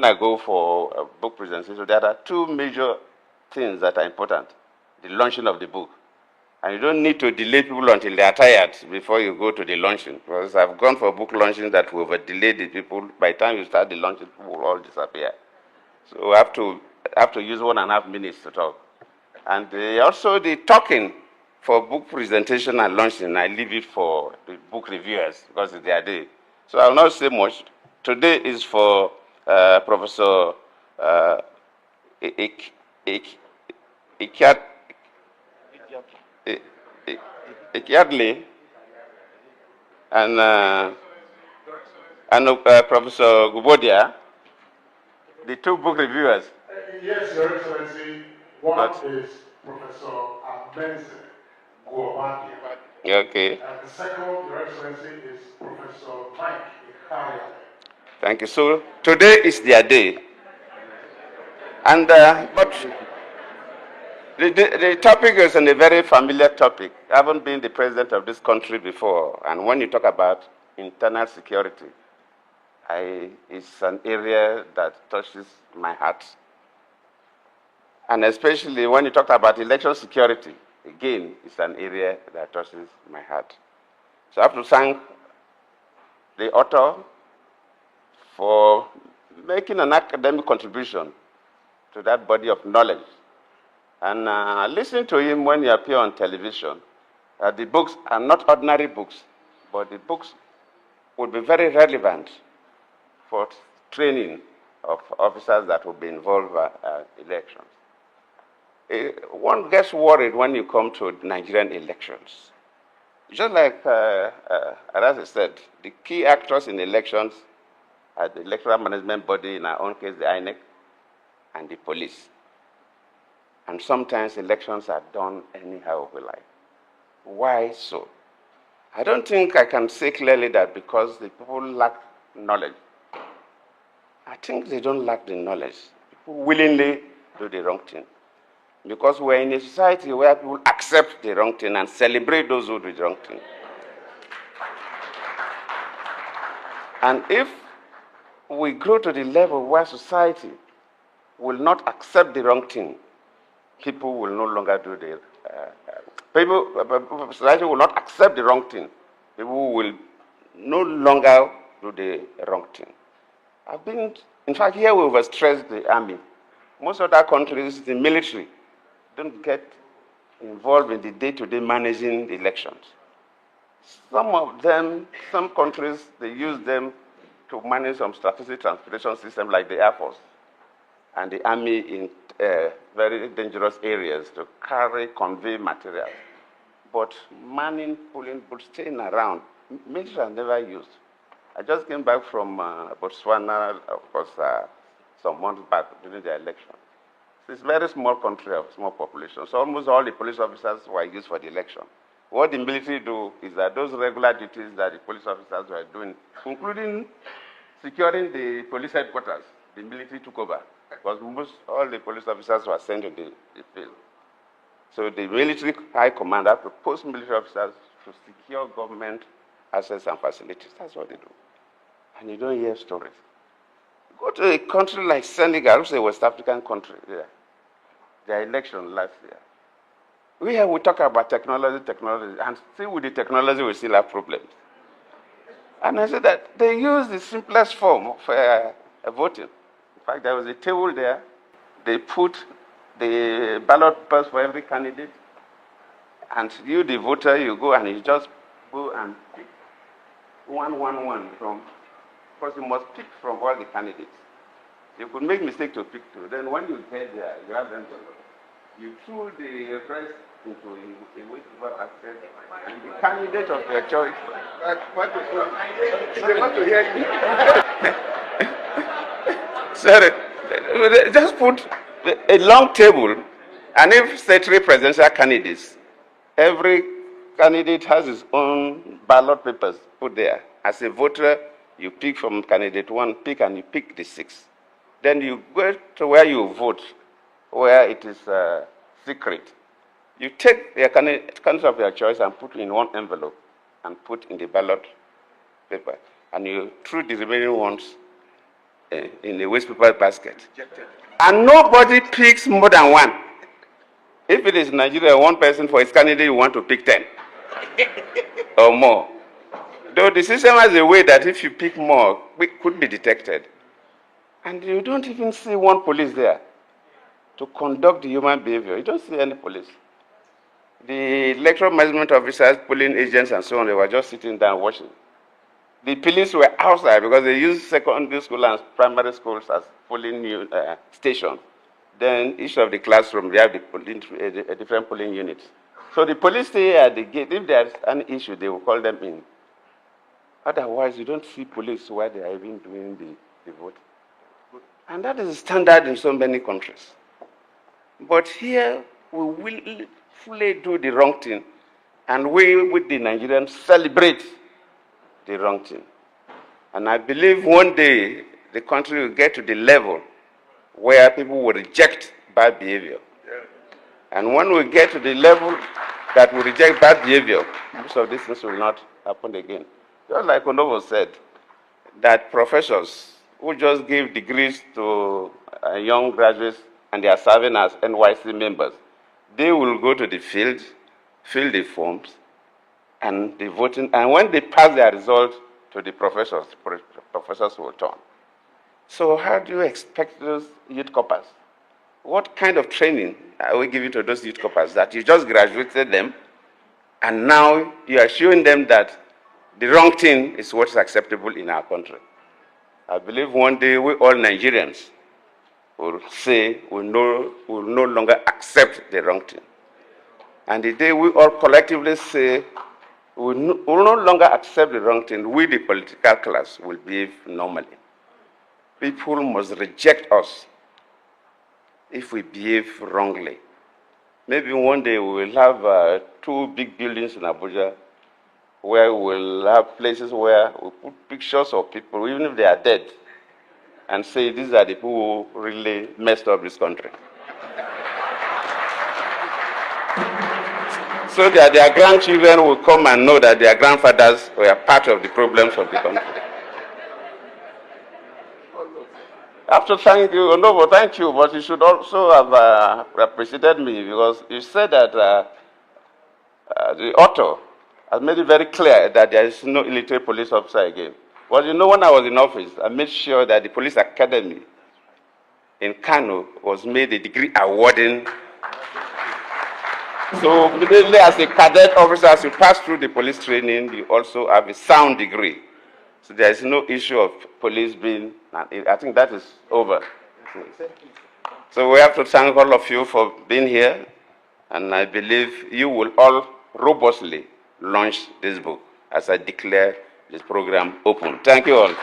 I go for a book presentation, there are two major things that are important. The launching of the book. And you don't need to delay people until they are tired before you go to the launching. Because I've gone for book launching that will delay the people. By the time you start the launching, people will all disappear. So I have to use 1.5 minutes to talk. And also the talking for book presentation and launching, I leave it for the book reviewers because it's their day. So I will not say much. Today is for Professor Ikiadli and Professor Gubodia, the two book reviewers. Yes, Your Excellency. One is Professor Amenze Guobadia. Okay. And the second, Your Excellency, is Professor Mike Ikaya. Thank you. So today is their day. And but the topic is a very familiar topic. I haven't been the president of this country before. And when you talk about internal security, it's an area that touches my heart. And especially when you talk about election security, again, it's an area that touches my heart. So I have to thank the author for making an academic contribution to that body of knowledge. And listening to him when he appears on television, the books are not ordinary books, but the books would be very relevant for training of officers that will be involved in elections. One gets worried when you come to Nigerian elections. Just like Arasa said, the key actors in elections are the electoral management body, in our own case, the INEC, and the police. And sometimes elections are done anyhow we like. Why so? I don't think I can say clearly that because the people lack knowledge. I think they don't lack the knowledge. People willingly do the wrong thing. Because we're in a society where people accept the wrong thing and celebrate those who do the wrong thing. And if we grow to the level where society will not accept the wrong thing, people will no longer do the society will not accept the wrong thing. People will no longer do the wrong thing. In fact, here we overstress the army. Most other countries, the military, don't get involved in the day-to-day managing the elections. Some countries, they use them to manage some strategic transportation system like the Air Force and the army in very dangerous areas to convey materials. But manning, pulling, but staying around, military are never used. I just came back from Botswana, of course, some months back during the election. It's a very small country of small population, so almost all the police officers were used for the election. What the military do is that those regular duties that the police officers were doing, including securing the police headquarters, the military took over, because all the police officers were sent to the field. So the military high command have to post military officers to secure government assets and facilities. That's what they do. And you don't hear stories. Go to a country like Senegal, which is a West African country, their election last year. We talk about technology, and still with the technology we still have problems. And I said that they use the simplest form of voting. In fact, there was a table there. They put the ballot papers for every candidate, and you, the voter, you go and you just go and pick one from, because you must pick from all the candidates. You could make mistake to pick two. Then when you get there, you have them to, you throw the rest into a waste basket, and the candidate of your choice. They want to hear you. Sorry, just put a long table, and if say 3 presidential candidates, every candidate has his own ballot papers put there. As a voter, you pick from candidate 1, and you pick the 6. Then you go to where you vote, where it is secret. You take the candidate of your choice and put in one envelope and put in the ballot paper. And you throw the remaining ones in a waste paper basket. And nobody picks more than one. If it is Nigeria, one person for its candidate, you want to pick 10 or more. Though the system has a way that if you pick more, it could be detected. And you don't even see one police there to conduct the human behavior. You don't see any police. The electoral management officers, polling agents, and so on, they were just sitting down watching. The police were outside because they use secondary school and primary schools as polling stations. Then each of the classrooms, they have a different polling unit. So the police stay at the gate. If there's an issue, they will call them in. Otherwise, you don't see police while they are even doing the vote. And that is standard in so many countries. But here, we will fully do the wrong thing. And we, with the Nigerians, celebrate the wrong thing. And I believe one day, the country will get to the level where people will reject bad behavior. And when we get to the level that we reject bad behavior, most of these things will not happen again. Just like Onovo said, that professors who just give degrees to young graduates and they are serving as NYC members, they will go to the field, fill the forms, and the voting, and when they pass their result to the professors will turn. So how do you expect those youth corpers? What kind of training are we giving to those youth corpers that you just graduated them, and now you are showing them that the wrong thing is what is acceptable in our country? I believe one day we all Nigerians will say we will no longer accept the wrong thing. And the day we all collectively say we will no longer accept the wrong thing, we, the political class, will behave normally. People must reject us if we behave wrongly. Maybe one day we will have 2 big buildings in Abuja where we will have places where we put pictures of people, even if they are dead, and say these are the people who really messed up this country. So that their grandchildren will come and know that their grandfathers were part of the problems of the country. I have to thank you, no, thank you, but you should also have appreciated me because you said that the author has made it very clear that there is no illiterate police officer again. But you know, when I was in office, I made sure that the police academy in Kano was made a degree awarding. So immediately as a cadet officer, as you pass through the police training, you also have a sound degree. So there is no issue of police being, I think that is over. So we have to thank all of you for being here, and I believe you will all robustly launch this book as I declare this program open. Thank you all.